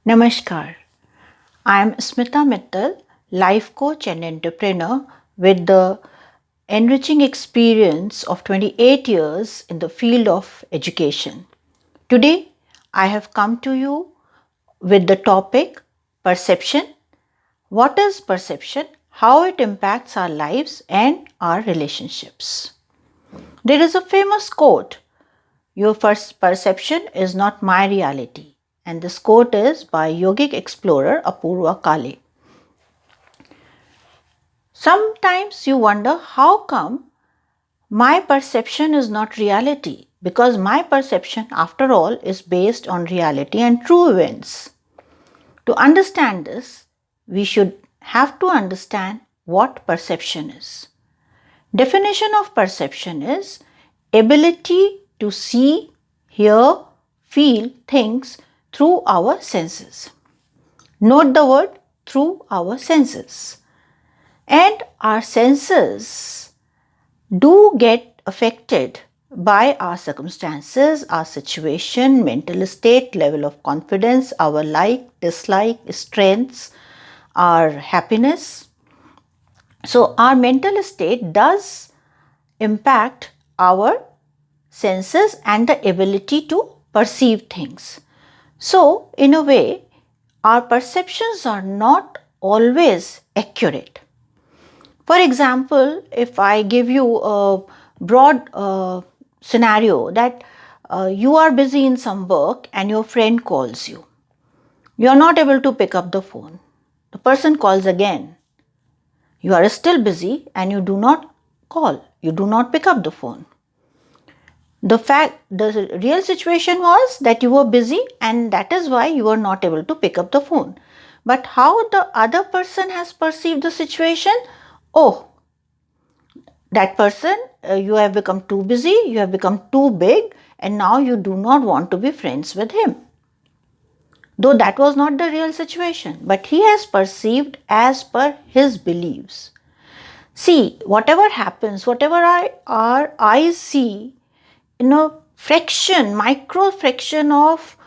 Namaskar. I am Smita Mittal, life coach and entrepreneur with the enriching experience of 28 years in the field of education. Today, I have come to you with the topic perception. What is perception? How it impacts our lives and our relationships. There is a famous quote: your first perception is not my reality. And this quote is by yogic explorer Apurva Kale. Sometimes you wonder how come my perception is not reality, because my perception, after all, is based on reality and true events. To understand this, we should have to understand what perception is. Definition of perception is ability to see, hear, feel things through our senses. Note the word through our senses. And our senses do get affected by our circumstances, our situation, mental state, level of confidence, our like, dislike, strengths, our happiness. So, our mental state does impact our senses and the ability to perceive things. So, in a way, our perceptions are not always accurate. For example, if I give you a broad scenario that you are busy in some work and your friend calls you, you are not able to pick up the phone. The person calls again. You are still busy and you do not call, you do not pick up the phone. The real situation was that you were busy and that is why you were not able to pick up the phone. But how the other person has perceived the situation? Oh, that person, you have become too busy, you have become too big, and now you do not want to be friends with him. Though that was not the real situation, but he has perceived as per his beliefs. See, whatever happens, whatever our eyes see, in a fraction, micro fraction of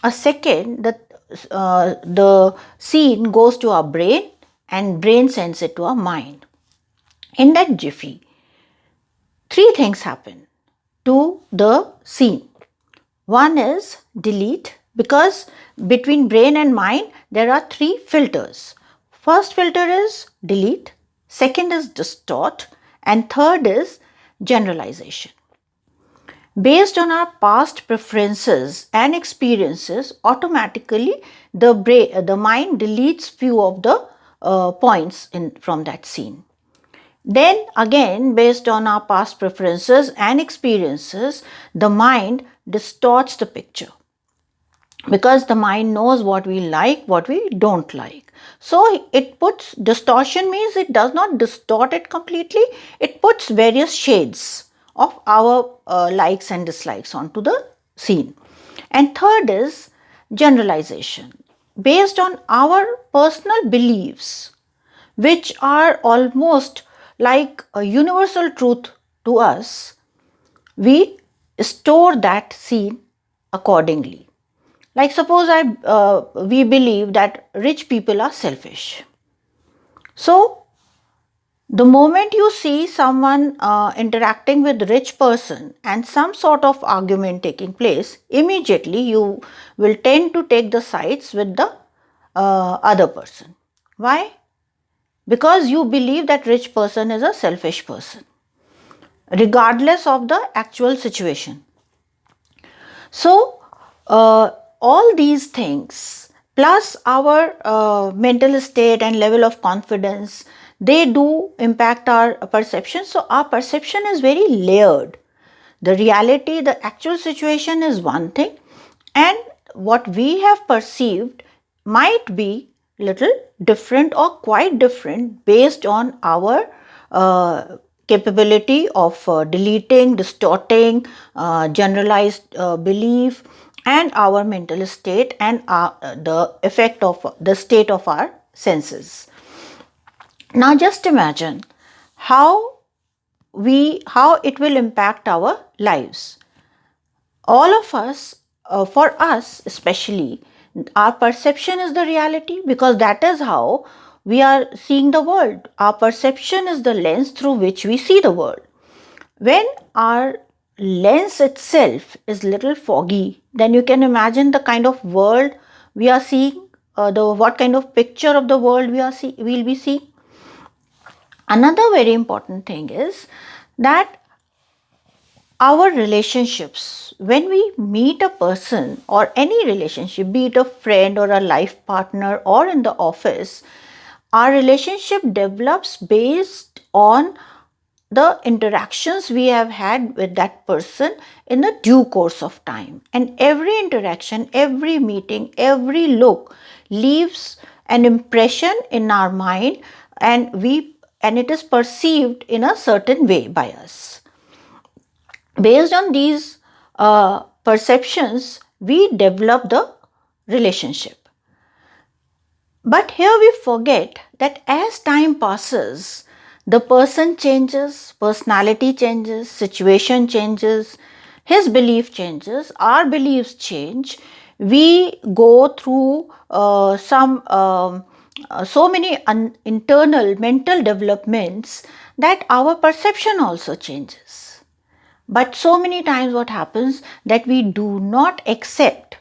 a second, the scene goes to our brain and brain sends it to our mind. In that jiffy, three things happen to the scene. One is delete, because between brain and mind there are three filters. First filter is delete, second is distort, and third is generalization. Based on our past preferences and experiences, automatically the mind deletes few of the points from that scene. Then again, based on our past preferences and experiences, the mind distorts the picture, because the mind knows what we like, what we don't like. So it puts distortion, means it does not distort it completely, it puts various shades of our likes and dislikes onto the scene. And third is generalization. Based on our personal beliefs, which are almost like a universal truth to us, we store that scene accordingly. Like suppose we believe that rich people are selfish. So the moment you see someone interacting with rich person and some sort of argument taking place, immediately you will tend to take the sides with the other person. Why? Because you believe that rich person is a selfish person, regardless of the actual situation. So, all these things plus our mental state and level of confidence, they do impact our perception. So, our perception is very layered. The reality, the actual situation is one thing, and what we have perceived might be little different or quite different based on our capability of deleting, distorting, generalized belief, and our mental state, and the effect of the state of our senses. Now just imagine how it will impact our lives. All of us, for us especially, Our perception is the reality because that is how we are seeing the world. Our perception is the lens through which we see the world. When our lens itself is little foggy, then you can imagine the kind of world we are seeing, what kind of picture of the world we'll be seeing. Another very important thing is that our relationships, when we meet a person or any relationship, be it a friend or a life partner or in the office, our relationship develops based on the interactions we have had with that person in the due course of time. And every interaction, every meeting, every look leaves an impression in our mind, and it is perceived in a certain way by us. Based on these perceptions, we develop the relationship. But here we forget that as time passes, the person changes, personality changes, situation changes, his belief changes, our beliefs change. We go through so many internal mental developments that our perception also changes. But so many times what happens that we do not accept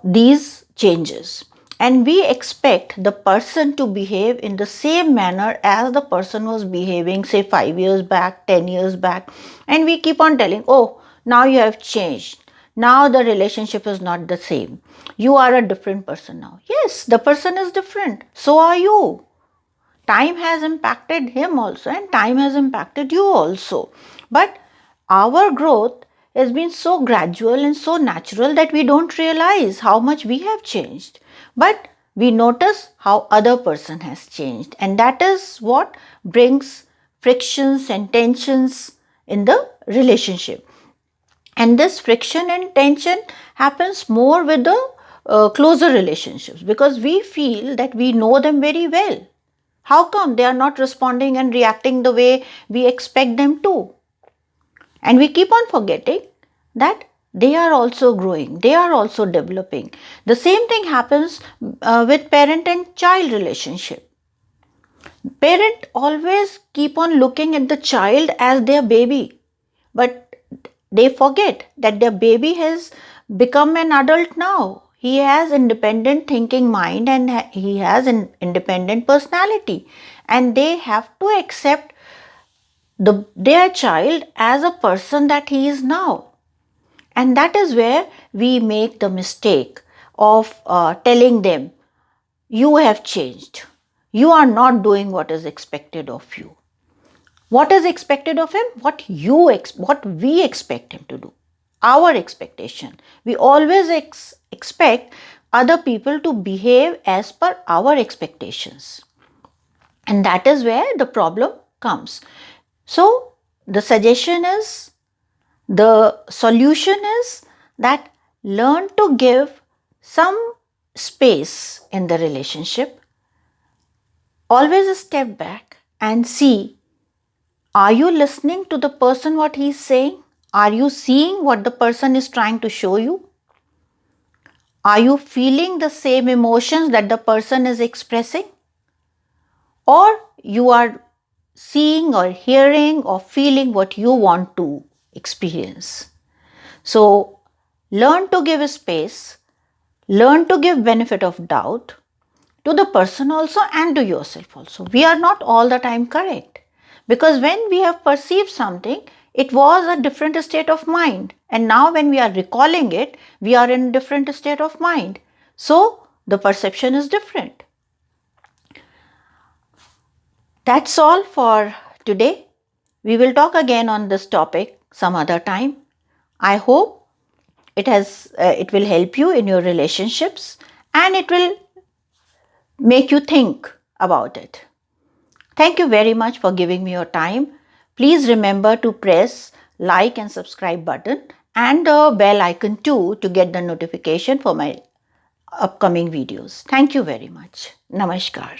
these changes, and we expect the person to behave in the same manner as the person was behaving, say 5 years back, 10 years back, and we keep on telling, oh, now you have changed, now the relationship is not the same, you are a different person now. Yes, the person is different, so are you. Time has impacted him also, and time has impacted you also. But our growth has been so gradual and so natural that we don't realize how much we have changed. But we notice how other person has changed, and that is what brings frictions and tensions in the relationship. And this friction and tension happens more with the closer relationships, because we feel that we know them very well. How come they are not responding and reacting the way we expect them to? And we keep on forgetting that they are also growing, they are also developing. The same thing happens with parent and child relationship. Parent always keep on looking at the child as their baby, but they forget that their baby has become an adult now. He has independent thinking mind, and he has an independent personality, and they have to accept their child as a person that he is now. And that is where we make the mistake of telling them, you have changed, you are not doing what is expected of you. What is expected of him? What we expect him to do. Our expectation. We always expect other people to behave as per our expectations. And that is where the problem comes. So the solution is that learn to give some space in the relationship. Always step back and see, are you listening to the person what he is saying? Are you seeing what the person is trying to show you? Are you feeling the same emotions that the person is expressing? Or you are seeing or hearing or feeling what you want to experience? So learn to give space, learn to give benefit of doubt to the person also and to yourself also. We are not all the time correct, because when we have perceived something, it was a different state of mind, and now when we are recalling it, we are in a different state of mind. So the perception is different. That's all for today. We will talk again on this topic some other time. I hope it will help you in your relationships, and it will make you think about it. Thank you very much for giving me your time. Please remember to press like and subscribe button and the bell icon too to get the notification for my upcoming videos. Thank you very much. Namaskar.